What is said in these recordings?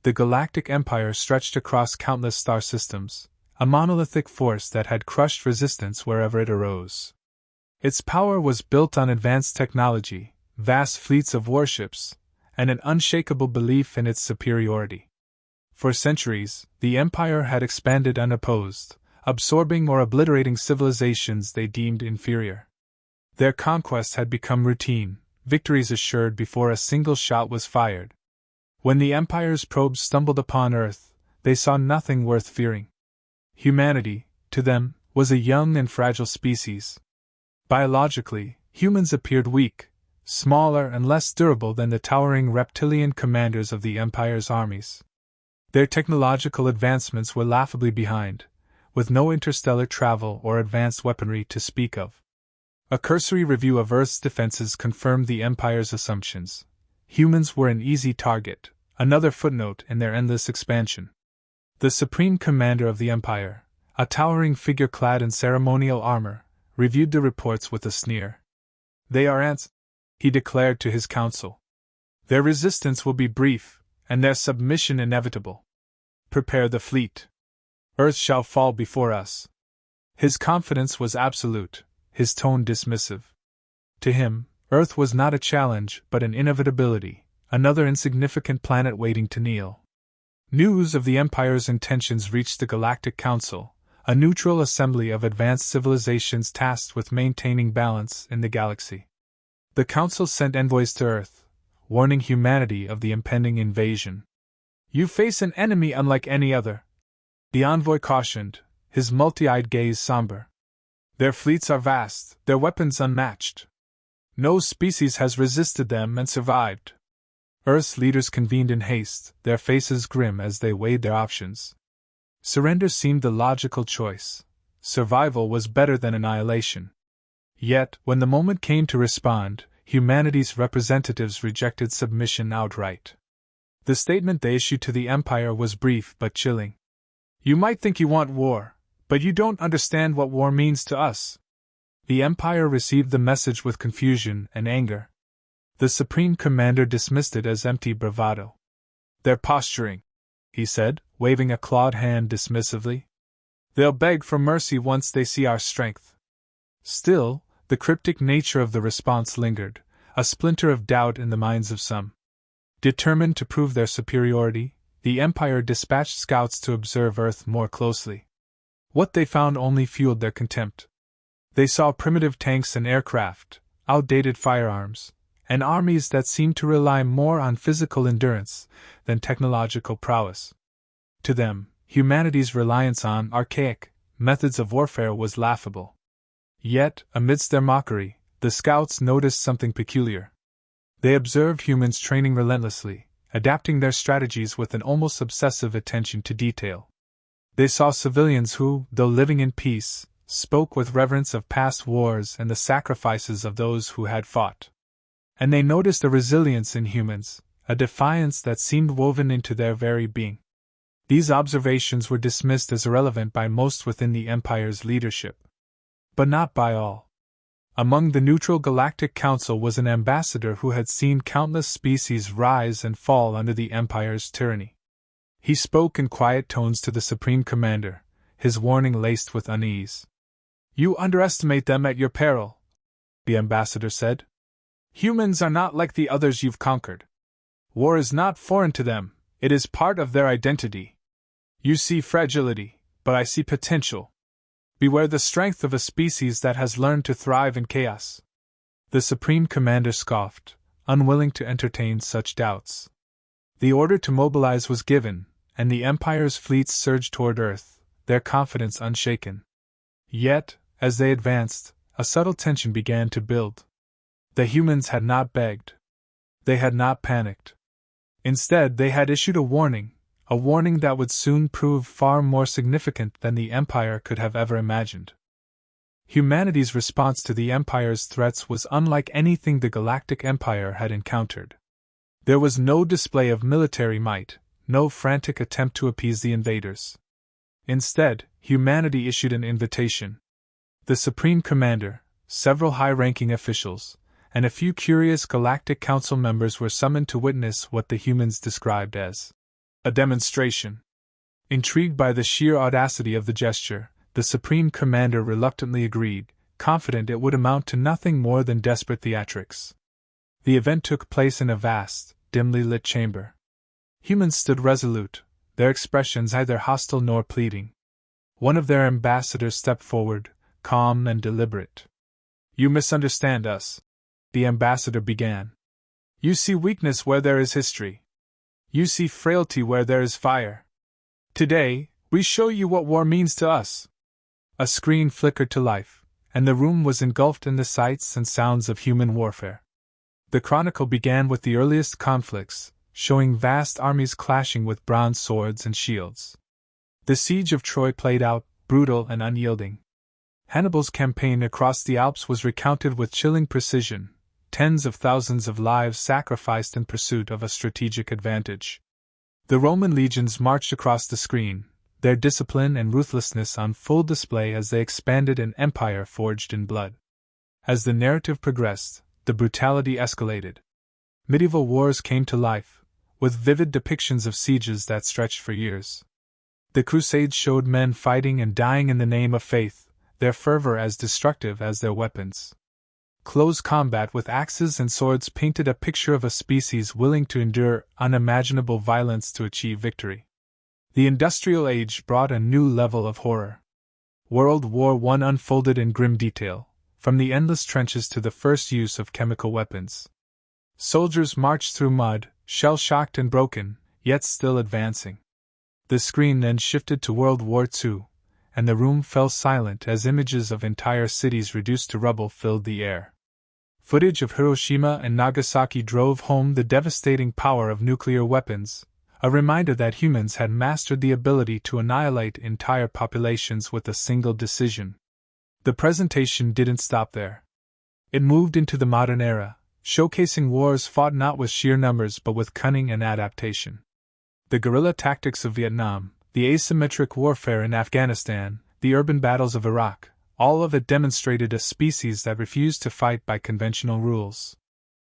The Galactic Empire stretched across countless star systems, a monolithic force that had crushed resistance wherever it arose. Its power was built on advanced technology, vast fleets of warships, and an unshakable belief in its superiority. For centuries, the Empire had expanded unopposed, absorbing or obliterating civilizations they deemed inferior. Their conquest had become routine, victories assured before a single shot was fired. When the Empire's probes stumbled upon Earth, they saw nothing worth fearing. Humanity, to them, was a young and fragile species. Biologically, humans appeared weak, smaller and less durable than the towering reptilian commanders of the Empire's armies. Their technological advancements were laughably behind, with no interstellar travel or advanced weaponry to speak of. A cursory review of Earth's defenses confirmed the Empire's assumptions. Humans were an easy target, another footnote in their endless expansion. The supreme commander of the Empire, a towering figure clad in ceremonial armor, reviewed the reports with a sneer. "They are ants," he declared to his council. "Their resistance will be brief, and their submission inevitable. Prepare the fleet. Earth shall fall before us." His confidence was absolute, his tone dismissive. To him, Earth was not a challenge but an inevitability, another insignificant planet waiting to kneel. News of the Empire's intentions reached the Galactic Council, a neutral assembly of advanced civilizations tasked with maintaining balance in the galaxy. The Council sent envoys to Earth, warning humanity of the impending invasion. "You face an enemy unlike any other," the envoy cautioned, his multi-eyed gaze somber. "Their fleets are vast, their weapons unmatched. No species has resisted them and survived." Earth's leaders convened in haste, their faces grim as they weighed their options. Surrender seemed the logical choice. Survival was better than annihilation. Yet, when the moment came to respond, humanity's representatives rejected submission outright. The statement they issued to the Empire was brief but chilling. "You might think you want war, but you don't understand what war means to us." The Empire received the message with confusion and anger. The Supreme Commander dismissed it as empty bravado. "They're posturing," he said, waving a clawed hand dismissively. "They'll beg for mercy once they see our strength." Still, the cryptic nature of the response lingered, a splinter of doubt in the minds of some. Determined to prove their superiority, the Empire dispatched scouts to observe Earth more closely. What they found only fueled their contempt. They saw primitive tanks and aircraft, outdated firearms, and armies that seemed to rely more on physical endurance than technological prowess. To them, humanity's reliance on archaic methods of warfare was laughable. Yet, amidst their mockery, the scouts noticed something peculiar. They observed humans training relentlessly, adapting their strategies with an almost obsessive attention to detail. They saw civilians who, though living in peace, spoke with reverence of past wars and the sacrifices of those who had fought. And they noticed a resilience in humans, a defiance that seemed woven into their very being. These observations were dismissed as irrelevant by most within the Empire's leadership. But not by all. Among the neutral Galactic Council was an ambassador who had seen countless species rise and fall under the Empire's tyranny. He spoke in quiet tones to the Supreme Commander, his warning laced with unease. "You underestimate them at your peril," the ambassador said. "Humans are not like the others you've conquered. War is not foreign to them, it is part of their identity. You see fragility, but I see potential. Beware the strength of a species that has learned to thrive in chaos." The Supreme Commander scoffed, unwilling to entertain such doubts. The order to mobilize was given, and the Empire's fleets surged toward Earth, their confidence unshaken. Yet, as they advanced, a subtle tension began to build. The humans had not begged. They had not panicked. Instead, they had issued a warning that would soon prove far more significant than the Empire could have ever imagined. Humanity's response to the Empire's threats was unlike anything the Galactic Empire had encountered. There was no display of military might, no frantic attempt to appease the invaders. Instead, humanity issued an invitation. The Supreme Commander, several high-ranking officials, and a few curious Galactic Council members were summoned to witness what the humans described as A demonstration. Intrigued by the sheer audacity of the gesture, the Supreme Commander reluctantly agreed, confident it would amount to nothing more than desperate theatrics. The event took place in a vast, dimly lit chamber. Humans stood resolute, their expressions neither hostile nor pleading. One of their ambassadors stepped forward, calm and deliberate. "You misunderstand us," the ambassador began. "You see weakness where there is history. You see frailty where there is fire. Today, we show you what war means to us." A screen flickered to life, and the room was engulfed in the sights and sounds of human warfare. The chronicle began with the earliest conflicts, showing vast armies clashing with bronze swords and shields. The siege of Troy played out, brutal and unyielding. Hannibal's campaign across the Alps was recounted with chilling precision, tens of thousands of lives sacrificed in pursuit of a strategic advantage. The Roman legions marched across the screen, their discipline and ruthlessness on full display as they expanded an empire forged in blood. As the narrative progressed, the brutality escalated. Medieval wars came to life, with vivid depictions of sieges that stretched for years. The Crusades showed men fighting and dying in the name of faith, their fervor as destructive as their weapons. Close combat with axes and swords painted a picture of a species willing to endure unimaginable violence to achieve victory. The Industrial Age brought a new level of horror. World War I unfolded in grim detail, from the endless trenches to the first use of chemical weapons. Soldiers marched through mud, shell-shocked and broken, yet still advancing. The screen then shifted to World War II, and the room fell silent as images of entire cities reduced to rubble filled the air. Footage of Hiroshima and Nagasaki drove home the devastating power of nuclear weapons, a reminder that humans had mastered the ability to annihilate entire populations with a single decision. The presentation didn't stop there. It moved into the modern era, showcasing wars fought not with sheer numbers but with cunning and adaptation. The guerrilla tactics of Vietnam, the asymmetric warfare in Afghanistan, the urban battles of Iraq, all of it demonstrated a species that refused to fight by conventional rules.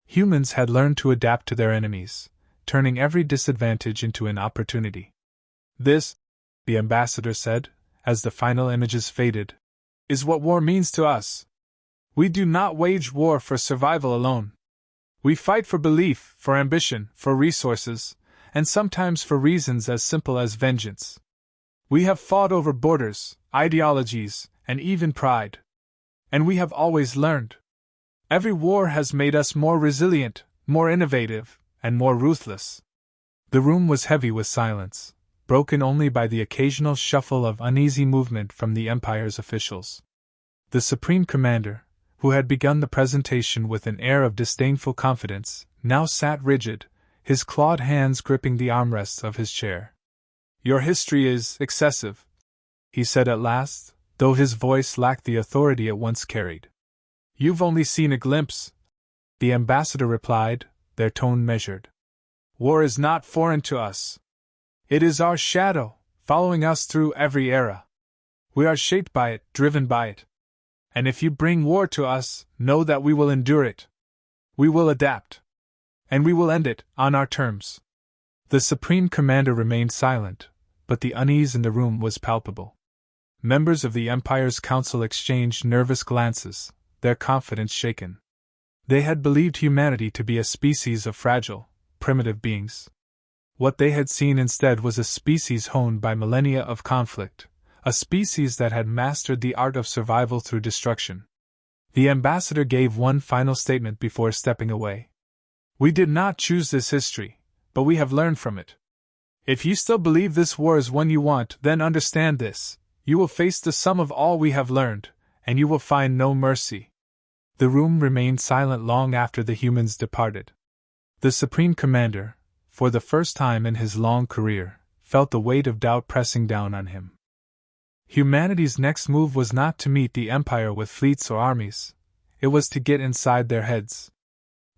Humans had learned to adapt to their enemies, turning every disadvantage into an opportunity. "This," the ambassador said, as the final images faded, "is what war means to us. We do not wage war for survival alone. We fight for belief, for ambition, for resources, and sometimes for reasons as simple as vengeance. We have fought over borders, ideologies, and even pride. And we have always learned. Every war has made us more resilient, more innovative, and more ruthless." The room was heavy with silence, broken only by the occasional shuffle of uneasy movement from the Empire's officials. The Supreme Commander, who had begun the presentation with an air of disdainful confidence, now sat rigid, his clawed hands gripping the armrests of his chair. "Your history is excessive," he said at last, though his voice lacked the authority it once carried. "You've only seen a glimpse," the ambassador replied, their tone measured. "War is not foreign to us. It is our shadow, following us through every era. We are shaped by it, driven by it. And if you bring war to us, know that we will endure it. We will adapt. And we will end it, on our terms." The Supreme Commander remained silent, but the unease in the room was palpable. Members of the Empire's Council exchanged nervous glances, their confidence shaken. They had believed humanity to be a species of fragile, primitive beings. What they had seen instead was a species honed by millennia of conflict, a species that had mastered the art of survival through destruction. The ambassador gave one final statement before stepping away. "We did not choose this history, but we have learned from it. If you still believe this war is one you want, then understand this: you will face the sum of all we have learned, and you will find no mercy." The room remained silent long after the humans departed. The Supreme Commander, for the first time in his long career, felt the weight of doubt pressing down on him. Humanity's next move was not to meet the Empire with fleets or armies, it was to get inside their heads.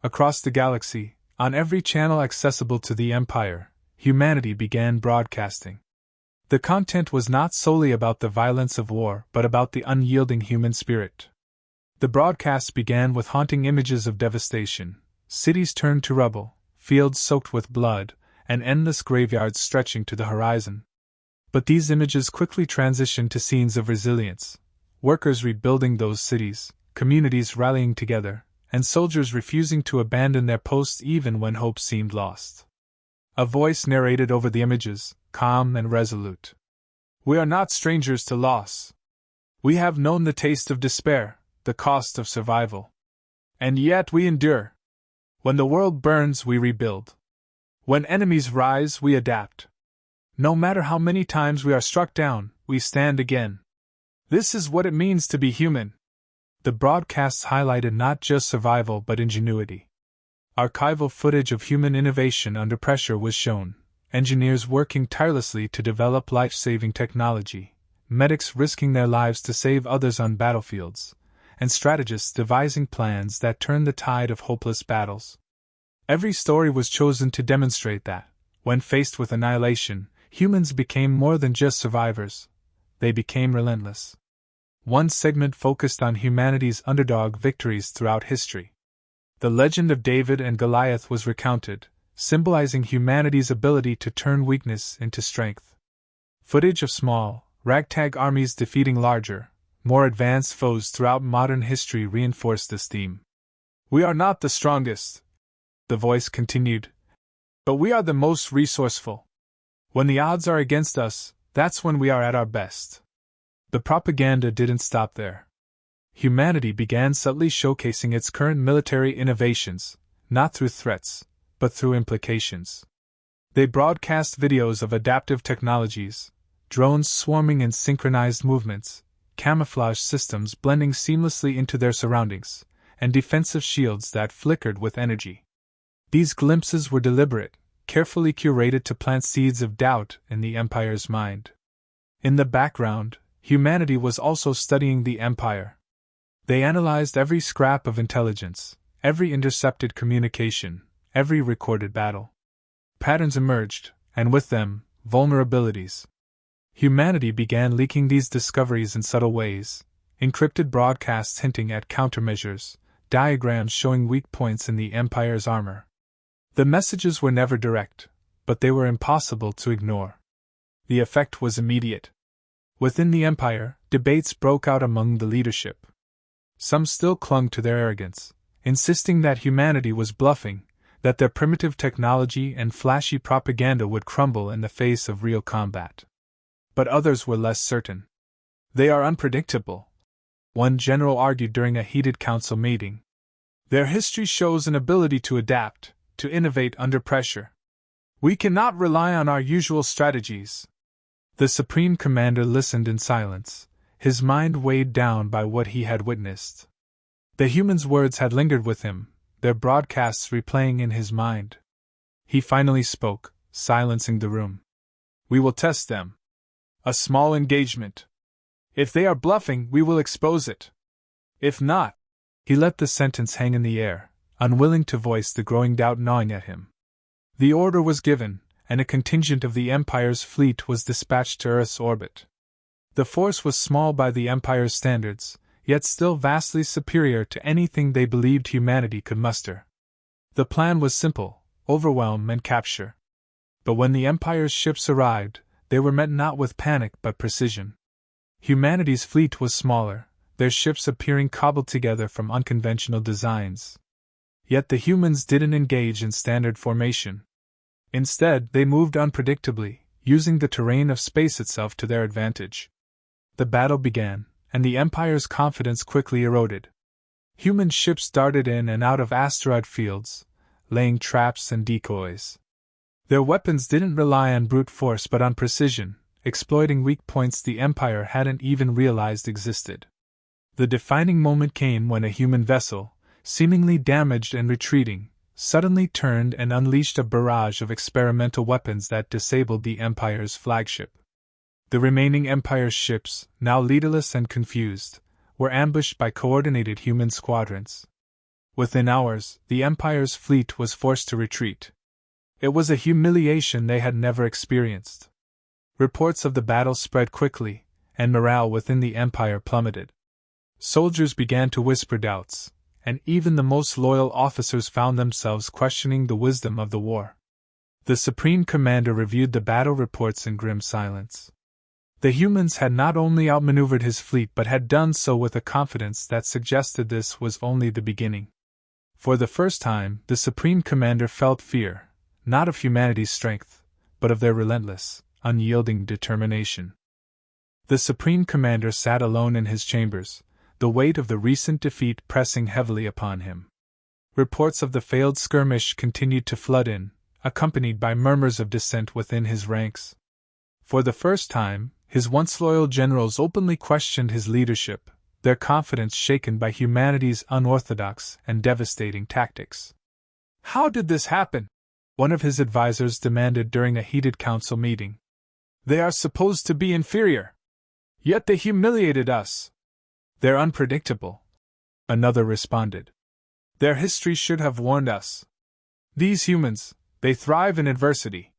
Across the galaxy, on every channel accessible to the Empire, humanity began broadcasting. The content was not solely about the violence of war, but about the unyielding human spirit. The broadcasts began with haunting images of devastation, cities turned to rubble, fields soaked with blood, and endless graveyards stretching to the horizon. But these images quickly transitioned to scenes of resilience, workers rebuilding those cities, communities rallying together, and soldiers refusing to abandon their posts even when hope seemed lost. A voice narrated over the images, calm and resolute. "We are not strangers to loss. We have known the taste of despair, the cost of survival. And yet we endure. When the world burns, we rebuild. When enemies rise, we adapt. No matter how many times we are struck down, we stand again. This is what it means to be human." The broadcasts highlighted not just survival but ingenuity. Archival footage of human innovation under pressure was shown, engineers working tirelessly to develop life-saving technology, medics risking their lives to save others on battlefields, and strategists devising plans that turned the tide of hopeless battles. Every story was chosen to demonstrate that, when faced with annihilation, humans became more than just survivors. They became relentless. One segment focused on humanity's underdog victories throughout history. The legend of David and Goliath was recounted, symbolizing humanity's ability to turn weakness into strength. Footage of small, ragtag armies defeating larger, more advanced foes throughout modern history reinforced this theme. "We are not the strongest," the voice continued, "but we are the most resourceful. When the odds are against us, that's when we are at our best." The propaganda didn't stop there. Humanity began subtly showcasing its current military innovations, not through threats, but through implications. They broadcast videos of adaptive technologies, drones swarming in synchronized movements, camouflage systems blending seamlessly into their surroundings, and defensive shields that flickered with energy. These glimpses were deliberate, carefully curated to plant seeds of doubt in the Empire's mind. In the background, humanity was also studying the Empire. They analyzed every scrap of intelligence, every intercepted communication, every recorded battle. Patterns emerged, and with them, vulnerabilities. Humanity began leaking these discoveries in subtle ways, encrypted broadcasts hinting at countermeasures, diagrams showing weak points in the Empire's armor. The messages were never direct, but they were impossible to ignore. The effect was immediate. Within the Empire, debates broke out among the leadership. Some still clung to their arrogance, insisting that humanity was bluffing, that their primitive technology and flashy propaganda would crumble in the face of real combat. But others were less certain. "They are unpredictable," one general argued during a heated council meeting. "Their history shows an ability to adapt, to innovate under pressure. We cannot rely on our usual strategies." The Supreme Commander listened in silence, his mind weighed down by what he had witnessed. The human's words had lingered with him, their broadcasts replaying in his mind. He finally spoke, silencing the room. "We will test them. A small engagement. If they are bluffing, we will expose it. If not..." He let the sentence hang in the air, unwilling to voice the growing doubt gnawing at him. The order was given, and a contingent of the Empire's fleet was dispatched to Earth's orbit. The force was small by the Empire's standards, yet still vastly superior to anything they believed humanity could muster. The plan was simple: overwhelm and capture. But when the Empire's ships arrived, they were met not with panic but precision. Humanity's fleet was smaller, their ships appearing cobbled together from unconventional designs. Yet the humans didn't engage in standard formation. Instead, they moved unpredictably, using the terrain of space itself to their advantage. The battle began, and the Empire's confidence quickly eroded. Human ships darted in and out of asteroid fields, laying traps and decoys. Their weapons didn't rely on brute force but on precision, exploiting weak points the Empire hadn't even realized existed. The defining moment came when a human vessel, seemingly damaged and retreating, suddenly turned and unleashed a barrage of experimental weapons that disabled the Empire's flagship. The remaining Empire ships, now leaderless and confused, were ambushed by coordinated human squadrons. Within hours, the Empire's fleet was forced to retreat. It was a humiliation they had never experienced. Reports of the battle spread quickly, and morale within the Empire plummeted. Soldiers began to whisper doubts, and even the most loyal officers found themselves questioning the wisdom of the war. The Supreme Commander reviewed the battle reports in grim silence. The humans had not only outmaneuvered his fleet but had done so with a confidence that suggested this was only the beginning. For the first time, the Supreme Commander felt fear, not of humanity's strength, but of their relentless, unyielding determination. The Supreme Commander sat alone in his chambers, the weight of the recent defeat pressing heavily upon him. Reports of the failed skirmish continued to flood in, accompanied by murmurs of dissent within his ranks. For the first time, his once loyal generals openly questioned his leadership, their confidence shaken by humanity's unorthodox and devastating tactics. "How did this happen?" one of his advisors demanded during a heated council meeting. "They are supposed to be inferior. Yet they humiliated us." "They're unpredictable," another responded. "Their history should have warned us. These humans, they thrive in adversity.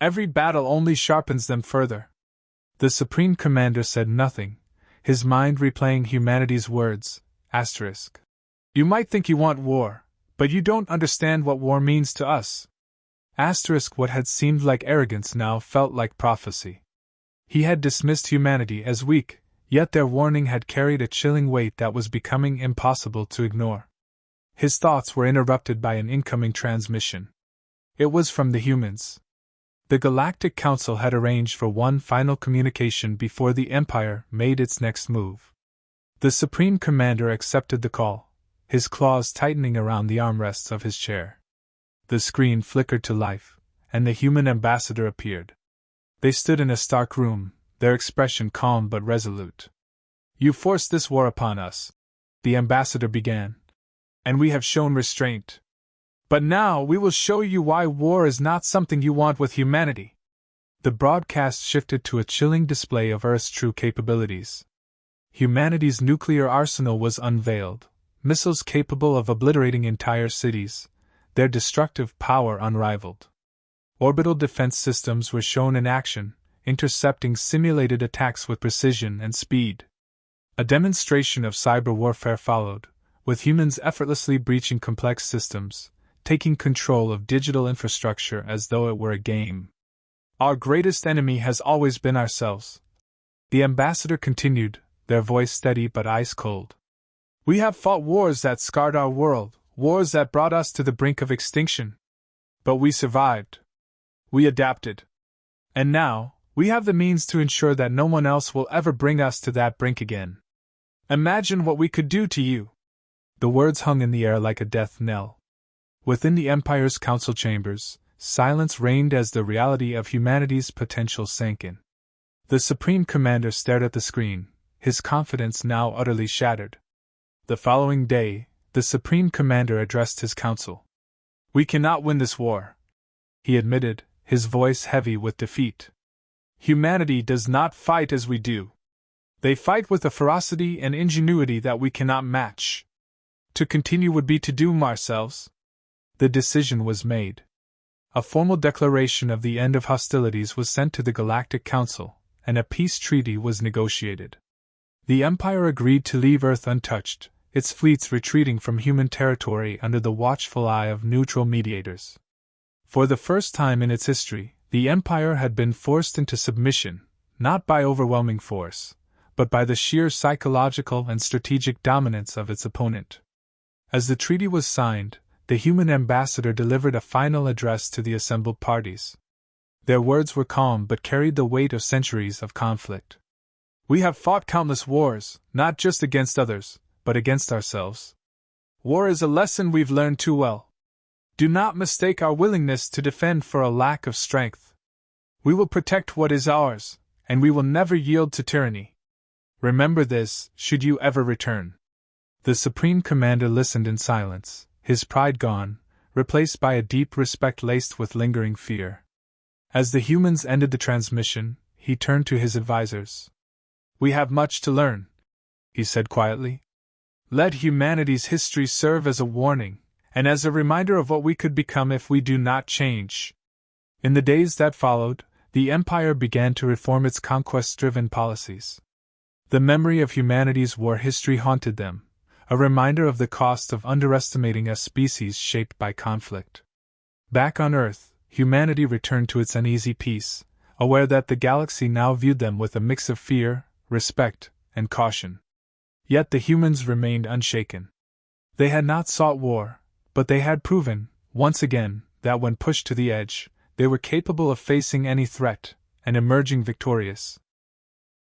Every battle only sharpens them further." The Supreme Commander said nothing, his mind replaying humanity's words, asterisk. "You might think you want war, but you don't understand what war means to us." Asterisk. What had seemed like arrogance now felt like prophecy. He had dismissed humanity as weak, yet their warning had carried a chilling weight that was becoming impossible to ignore. His thoughts were interrupted by an incoming transmission. It was from the humans. The Galactic Council had arranged for one final communication before the Empire made its next move. The Supreme Commander accepted the call, his claws tightening around the armrests of his chair. The screen flickered to life, and the human ambassador appeared. They stood in a stark room, their expression calm but resolute. "You forced this war upon us," the ambassador began, "and we have shown restraint. But now we will show you why war is not something you want with humanity." The broadcast shifted to a chilling display of Earth's true capabilities. Humanity's nuclear arsenal was unveiled, missiles capable of obliterating entire cities, their destructive power unrivaled. Orbital defense systems were shown in action, intercepting simulated attacks with precision and speed. A demonstration of cyber warfare followed, with humans effortlessly breaching complex systems, taking control of digital infrastructure as though it were a game. "Our greatest enemy has always been ourselves," the ambassador continued, their voice steady but ice cold. "We have fought wars that scarred our world, wars that brought us to the brink of extinction. But we survived. We adapted. And now, we have the means to ensure that no one else will ever bring us to that brink again. Imagine what we could do to you." The words hung in the air like a death knell. Within the Empire's council chambers, silence reigned as the reality of humanity's potential sank in. The Supreme Commander stared at the screen, his confidence now utterly shattered. The following day, the Supreme Commander addressed his council. "We cannot win this war," he admitted, his voice heavy with defeat. "Humanity does not fight as we do. They fight with a ferocity and ingenuity that we cannot match. To continue would be to doom ourselves." The decision was made. A formal declaration of the end of hostilities was sent to the Galactic Council, and a peace treaty was negotiated. The Empire agreed to leave Earth untouched, its fleets retreating from human territory under the watchful eye of neutral mediators. For the first time in its history, the Empire had been forced into submission, not by overwhelming force, but by the sheer psychological and strategic dominance of its opponent. As the treaty was signed, the human ambassador delivered a final address to the assembled parties. Their words were calm but carried the weight of centuries of conflict. "We have fought countless wars, not just against others, but against ourselves. War is a lesson we've learned too well. Do not mistake our willingness to defend for a lack of strength. We will protect what is ours, and we will never yield to tyranny. Remember this, should you ever return." The Supreme Commander listened in silence, his pride gone, replaced by a deep respect laced with lingering fear. As the humans ended the transmission, he turned to his advisors. "We have much to learn," he said quietly. "Let humanity's history serve as a warning, and as a reminder of what we could become if we do not change." In the days that followed, the Empire began to reform its conquest-driven policies. The memory of humanity's war history haunted them, a reminder of the cost of underestimating a species shaped by conflict. Back on Earth, humanity returned to its uneasy peace, aware that the galaxy now viewed them with a mix of fear, respect, and caution. Yet the humans remained unshaken. They had not sought war, but they had proven, once again, that when pushed to the edge, they were capable of facing any threat and emerging victorious.